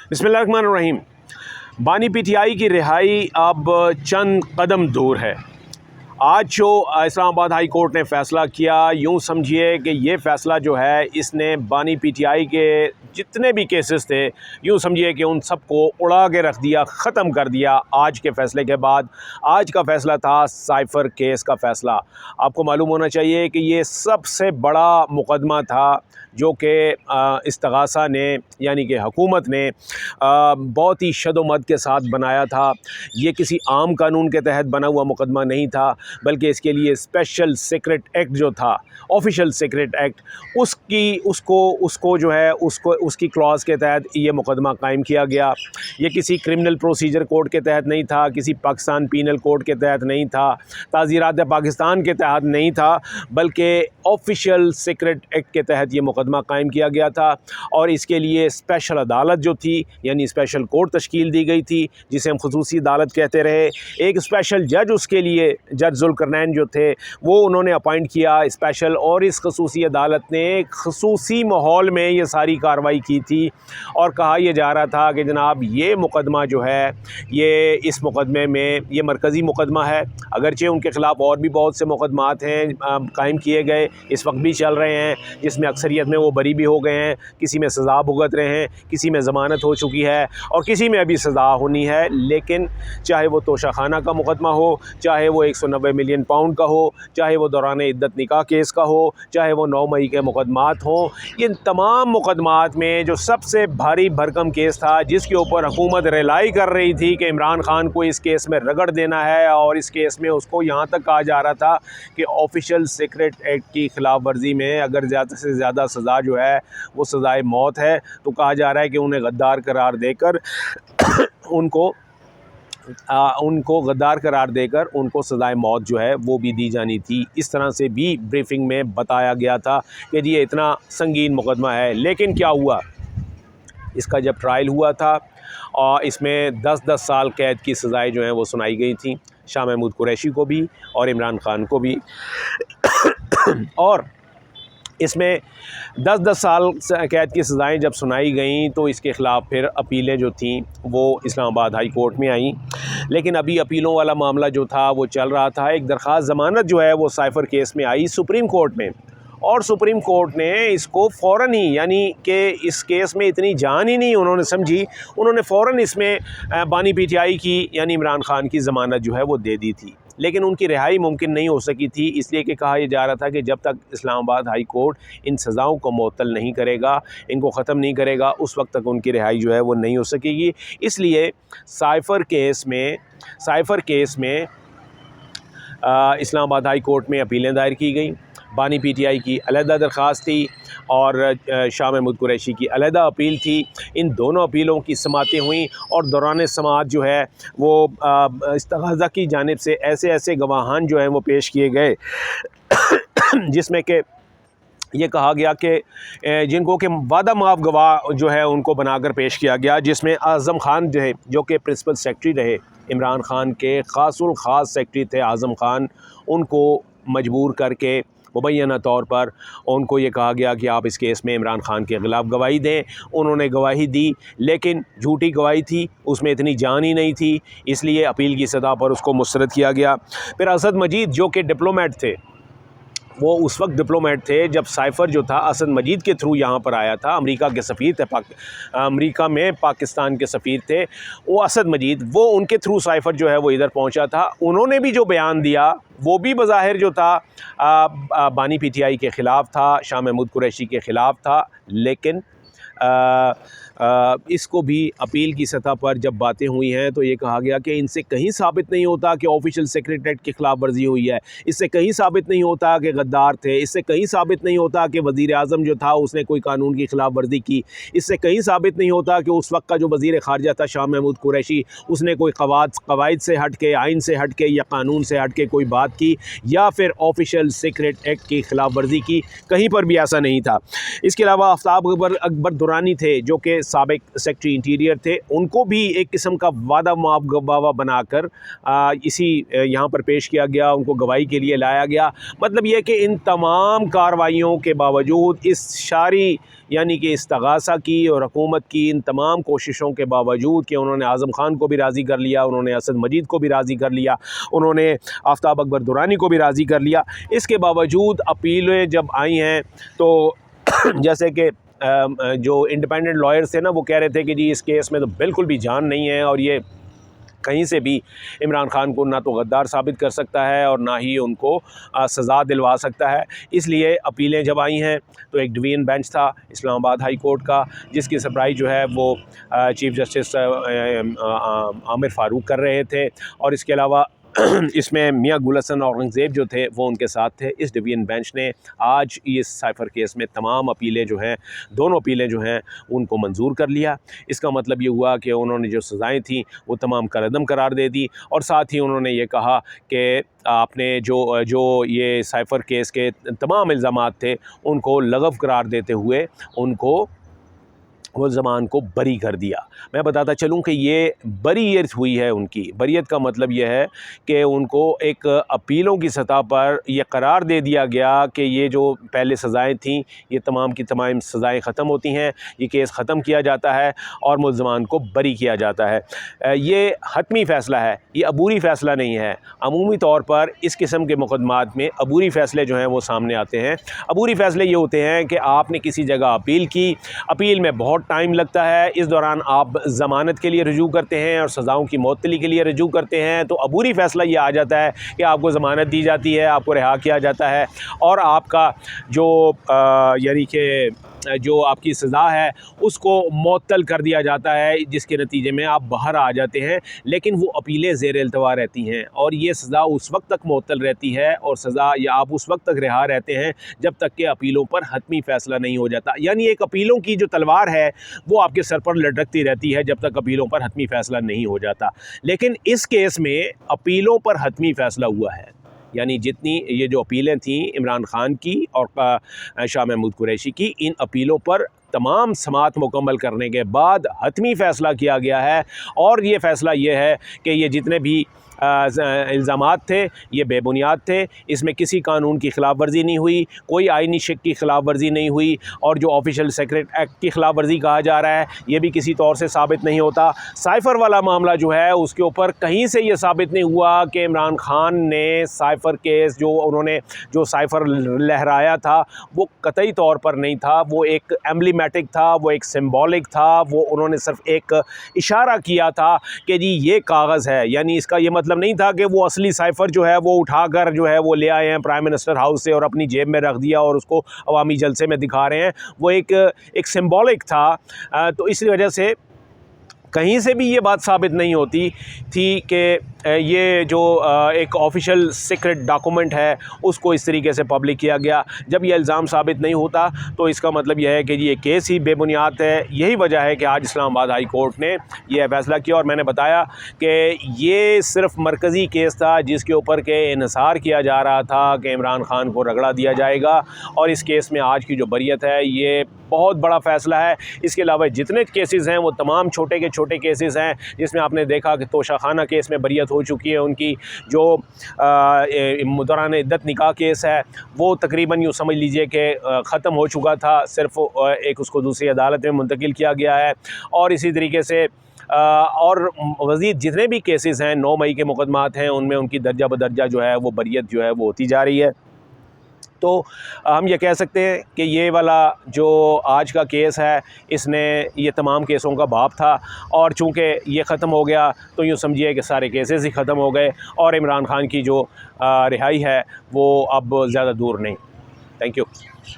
बिस्मिल्लाहिर्रहमानिर्रहीम। बानी पीटीआई की रिहाई अब चंद कदम दूर है। आज जो इस्लामाबाद हाई कोर्ट ने फ़ैसला किया, यूँ समझिए कि ये फ़ैसला जो है इसने बानी पीटीआई के जितने भी केसेस थे, यूँ समझिए कि उन सब को उड़ा के रख दिया, ख़त्म कर दिया। आज के फ़ैसले के बाद आज का फ़ैसला था साइफ़र केस का फ़ैसला। आपको मालूम होना चाहिए कि ये सबसे बड़ा मुकदमा था जो कि इस्तग़ासा ने यानी कि हुकूमत ने बहुत ही शदोमद के साथ बनाया था। ये किसी आम कानून के तहत बना हुआ मुकदमा नहीं था, बल्कि इसके लिए स्पेशल सीक्रेट एक्ट जो था, ऑफिशियल सीक्रेट एक्ट, उसको जो है उसकी क्लॉज के तहत ये मुकदमा कायम किया गया। ये किसी क्रिमिनल प्रोसीजर कोड के तहत नहीं था, किसी पाकिस्तान पीनल कोड के तहत नहीं था, ताज़ीरात पाकिस्तान के तहत नहीं था, बल्कि ऑफिशियल सीक्रेट एक्ट के तहत ये मुकदमा कायम किया गया था। और इसके लिए स्पेशल अदालत जो थी यानी स्पेशल कोर्ट तश्कील दी गई थी, जिसे हम खसूसी अदालत कहते रहे। एक स्पेशल जज उसके लिए जज जुल्करनैन जो थे वो उन्होंने अपॉइंट किया स्पेशल, और इस खसूसी अदालत ने खसूसी माहौल में ये सारी कार्रवाई की थी। और कहा यह जा रहा था कि जनाब ये मुकदमा जो है ये इस मुकदमे में ये मरकज़ी मुकदमा है, अगरचे उनके ख़िलाफ़ और भी बहुत से मुकदमात हैं कायम किए गए, इस वक्त भी चल रहे हैं, जिसमें अक्सरियत में वो बरी भी हो गए हैं, किसी में सज़ा भुगत रहे हैं, किसी में ज़मानत हो चुकी है और किसी में अभी सज़ा होनी है। लेकिन चाहे वो तोशाखाना का मुकदमा हो, चाहे वो 190 मिलियन पाउंड का हो, चाहे वो दौरान इद्दत निकाह केस का हो, चाहे वो 9 मई के मुकदमात हों, इन तमाम मुकदमात में जो सबसे भारी भरकम केस था जिसके ऊपर हुकूमत रिलाई कर रही थी कि इमरान खान को इस केस में रगड़ देना है, और इस केस में उसको यहाँ तक कहा जा रहा था कि ऑफिशियल सीक्रेट एक्ट की खिलाफ वर्जी में अगर ज़्यादा से ज़्यादा सज़ा जो है वो सज़ाए मौत है, तो कहा जा रहा है कि उन्हें गद्दार करार देकर उनको गद्दार करार देकर उनको सज़ाए मौत जो है वो भी दी जानी थी। इस तरह से भी ब्रीफिंग में बताया गया था कि ये इतना संगीन मुकदमा है। लेकिन क्या हुआ, इसका जब ट्रायल हुआ था और इसमें 10-10 साल कैद की सज़ाएँ जो हैं वो सुनाई गई थी, शाह महमूद कुरैशी को भी और इमरान खान को भी। और इसमें 10-10 साल कैद की सज़ाएँ जब सुनाई गईं तो इसके ख़िलाफ़ फिर अपीलें जो थीं वो इस्लामाबाद हाई कोर्ट में आईं। लेकिन अभी अपीलों वाला मामला जो था वो चल रहा था। एक दरख्वास्त ज़मानत जो है वो साइफ़र केस में आई सुप्रीम कोर्ट में, और सुप्रीम कोर्ट ने इसको फ़ौरन ही, यानी कि इस केस में इतनी जान ही नहीं उन्होंने समझी, उन्होंने फ़ौरन इसमें बानी पीटीआई की यानी इमरान खान की ज़मानत जो है वो दे दी थी। लेकिन उनकी रिहाई मुमकिन नहीं हो सकी थी, इसलिए कि कहा यह जा रहा था कि जब तक इस्लामाबाद हाई कोर्ट इन सज़ाओं को मुअत्तल नहीं करेगा, इनको ख़त्म नहीं करेगा, उस वक्त तक उनकी रिहाई जो है वो नहीं हो सकेगी। इसलिए साइफ़र केस में इस्लामाबाद हाई कोर्ट में अपीलें दायर की गई। बानी पीटीआई की अलहदा दरख्वास्त थी और शाह महमूद कुरैशी की अलहदा अपील थी। इन दोनों अपीलों की समातें हुई और दौरान समात जो है वो इस्तग़ासा की जानिब से ऐसे ऐसे गवाहान जो हैं वो पेश किए गए जिसमें कि ये कहा गया कि जिनको कि वादा माफ़ गवाह जो है उनको बनाकर पेश किया गया, जिसमें आज़म खान जो है जो कि प्रिंसिपल सेक्रेटरी रहे, इमरान खान के ख़ासुल ख़ास सेक्रेटरी थे आज़म खान, उनको मजबूर करके मुबैना तौर पर उनको ये कहा गया कि आप इस केस में इमरान खान के ख़िलाफ़ गवाही दें। उन्होंने गवाही दी, लेकिन झूठी गवाही थी, उसमें इतनी जान ही नहीं थी, इसलिए अपील की सतह पर उसको मुस्तरद किया गया। फिर असद मजीद जो कि डिप्लोमेट थे, वो उस वक्त डिप्लोमेट थे जब साइफ़र जो था असद मजीद के थ्रू यहाँ पर आया था। अमेरिका के सफ़ीर थे, अमेरिका में पाकिस्तान के सफ़ीर थे वो असद मजीद, वो उनके थ्रू साइफ़र जो है वो इधर पहुँचा था। उन्होंने भी जो बयान दिया वो भी बज़ाहिर जो था बानी पीटीआई के ख़िलाफ़ था, शाह महमूद कुरैशी के ख़िलाफ़ था। लेकिन इसको भी अपील की सतह पर जब बातें हुई हैं तो ये कहा गया कि इनसे कहीं साबित नहीं होता कि ऑफिशियल सीक्रेट एक्ट की खिलाफ वर्जी हुई है, इससे कहीं साबित नहीं होता कि गद्दार थे, इससे कहीं साबित नहीं होता कि वज़ीर आज़म जो था उसने कोई कानून की खिलाफ वर्जी की, इससे कहीं साबित नहीं होता कि उस वक्त का जो वज़ीर ख़ारजा था शाह महमूद कुरैशी उसने कोई कवायद से हट के, आइन से हट के या कानून से हट के कोई बात की या फिर ऑफिशियल सीक्रेट एक्ट की खिलाफ वर्जी की। कहीं पर भी ऐसा नहीं था। इसके अलावा आफ्ताब अकबर दुरानी थे जो कि साबिक सेक्रेटरी इंटीरियर थे, उनको भी एक किस्म का वादा मुआवजा बनाकर इसी यहाँ पर पेश किया गया, उनको गवाही के लिए लाया गया। मतलब यह कि इन तमाम कार्रवाइयों के बावजूद, इस शारी यानी कि इस्तगासा की और हुकूमत की इन तमाम कोशिशों के बावजूद कि उन्होंने आज़म खान को भी राज़ी कर लिया, उन्होंने असद मजीद को भी राज़ी कर लिया, उन्होंने आफ्ताब अकबर दुरानी को भी राज़ी कर लिया, इसके बावजूद अपीलें जब आई हैं तो जैसे कि जो इंडिपेंडेंट लॉयर्स थे ना, वो कह रहे थे कि जी इस केस में तो बिल्कुल भी जान नहीं है और ये कहीं से भी इमरान खान को ना तो गद्दार साबित कर सकता है और ना ही उनको सज़ा दिलवा सकता है। इसलिए अपीलें जब आई हैं तो एक डिवीज़न बेंच था इस्लामाबाद हाई कोर्ट का, जिसकी सरबराही जो है वो चीफ़ जस्टिस आमिर फ़ारूक कर रहे थे, और इसके अलावा इसमें मियां गुल हसन औरंगज़ेब जो थे वो उनके साथ थे। इस डिवीज़न बेंच ने आज इस साइफ़र केस में तमाम अपीलें जो हैं, दोनों अपीलें जो हैं, उनको मंजूर कर लिया। इसका मतलब ये हुआ कि उन्होंने जो सज़ाएं थीं वो तमाम करदम करार दे दी, और साथ ही उन्होंने ये कहा कि आपने जो ये साइफ़र केस के तमाम इल्ज़ामात थे उनको लगव करार देते हुए उनको वो ज़मान को बरी कर दिया। मैं बताता चलूँ कि ये बरीयत हुई है उनकी। बरीयत का मतलब यह है कि उनको एक अपीलों की सतह पर यह करार दे दिया गया कि ये जो पहले सज़ाएँ थीं ये तमाम की तमाम सज़ाएँ ख़त्म होती हैं, ये केस ख़त्म किया जाता है और मुल्ज़मान को बरी किया जाता है। ये हतमी फ़ैसला है, ये अबूरी फ़ैसला नहीं है। अमूमी तौर पर इस किस्म के मुकदमात में अबूरी फ़ैसले जो हैं वो सामने आते हैं। अबूरी फ़ैसले ये होते हैं कि आपने किसी जगह अपील की, अपील में बहुत टाइम लगता है, इस दौरान आप ज़मानत के लिए रजू करते हैं और सज़ाओं की मअतली के लिए रजू करते हैं, तो अबूरी फ़ैसला ये आ जाता है कि आपको ज़मानत दी जाती है, आपको रिहा किया जाता है और आपका जो यानी कि जो आपकी सज़ा है उसको मुअत्तल कर दिया जाता है, जिसके नतीजे में आप बाहर आ जाते हैं। लेकिन वो अपीलें ज़ेर इल्तवा रहती हैं और ये सज़ा उस वक्त तक मुअत्तल रहती है और सज़ा या आप उस वक्त तक रिहा रहते हैं जब तक कि अपीलों पर हतमी फ़ैसला नहीं हो जाता। यानी एक अपीलों की जो तलवार है वो आपके सर पर लटकती रहती है जब तक अपीलों पर हतमी फ़ैसला नहीं हो जाता। लेकिन इस केस में अपीलों पर हतमी फ़ैसला हुआ है, यानी जितनी ये जो अपीलें थीं इमरान खान की और शाह महमूद कुरैशी की, इन अपीलों पर तमाम समाअत मुकम्मल करने के बाद हतमी फ़ैसला किया गया है। और ये फ़ैसला ये है कि ये जितने भी इल्ज़ामात थे ये बेबुनियाद थे, इसमें किसी कानून की ख़िलाफ़ वर्जी नहीं हुई, कोई आइनी शिक की ख़िलाफ़ वर्जी नहीं हुई, और जो ऑफिशियल सेक्रेट एक्ट की ख़िलाफ़ वर्जी कहा जा रहा है ये भी किसी तौर से साबित नहीं होता। साइफ़र वाला मामला जो है उसके ऊपर कहीं से ये साबित नहीं हुआ कि इमरान खान ने साइफ़र केस जो उन्होंने जो साइफ़र लहराया था वो कतई तौर पर नहीं था, वो एक एम्ब्लेमेटिक था, वो एक सिंबॉलिक था, वो उन्होंने सिर्फ एक इशारा किया था कि जी ये कागज़ है। यानी इसका ये मतलब नहीं था कि वो असली साइफ़र जो है वो उठाकर जो है वो ले आए हैं प्राइम मिनिस्टर हाउस से और अपनी जेब में रख दिया और उसको अवामी जलसे में दिखा रहे हैं, वो एक सिंबॉलिक था। तो इसी वजह से कहीं से भी ये बात साबित नहीं होती थी कि ये जो एक ऑफिशियल सीक्रेट डॉक्यूमेंट है उसको इस तरीके से पब्लिक किया गया। जब ये इल्ज़ाम साबित नहीं होता तो इसका मतलब यह है कि ये केस ही बेबुनियाद है। यही वजह है कि आज इस्लामाबाद हाई कोर्ट ने यह फ़ैसला किया। और मैंने बताया कि ये सिर्फ़ मरकज़ी केस था जिसके ऊपर के इन्हिसार किया जा रहा था कि इमरान खान को रगड़ा दिया जाएगा, और इस केस में आज की जो बरीयत है ये बहुत बड़ा फ़ैसला है। इसके अलावा जितने केसेस हैं वो तमाम छोटे के छोटे केसेस हैं, जिसमें आपने देखा कि तोशाखाना केस में बरीयत हो चुकी है उनकी, जो दौरान इद्दत निकाह केस है वो तकरीबन यूँ समझ लीजिए कि ख़त्म हो चुका था, सिर्फ एक उसको दूसरी अदालत में मुंतकिल किया गया है। और इसी तरीके से और मज़ीद जितने भी केसेस हैं 9 मई के मुकदमात हैं उनमें उनकी दर्जा बदर्जा जो है वो बरीयत जो है वो होती जा रही है। तो हम ये कह सकते हैं कि ये वाला जो आज का केस है इसने ये तमाम केसों का बाप था, और चूँकि ये ख़त्म हो गया तो यूँ समझिए कि सारे केसेस ही ख़त्म हो गए और इमरान खान की जो रिहाई है वो अब ज़्यादा दूर नहीं। Thank you.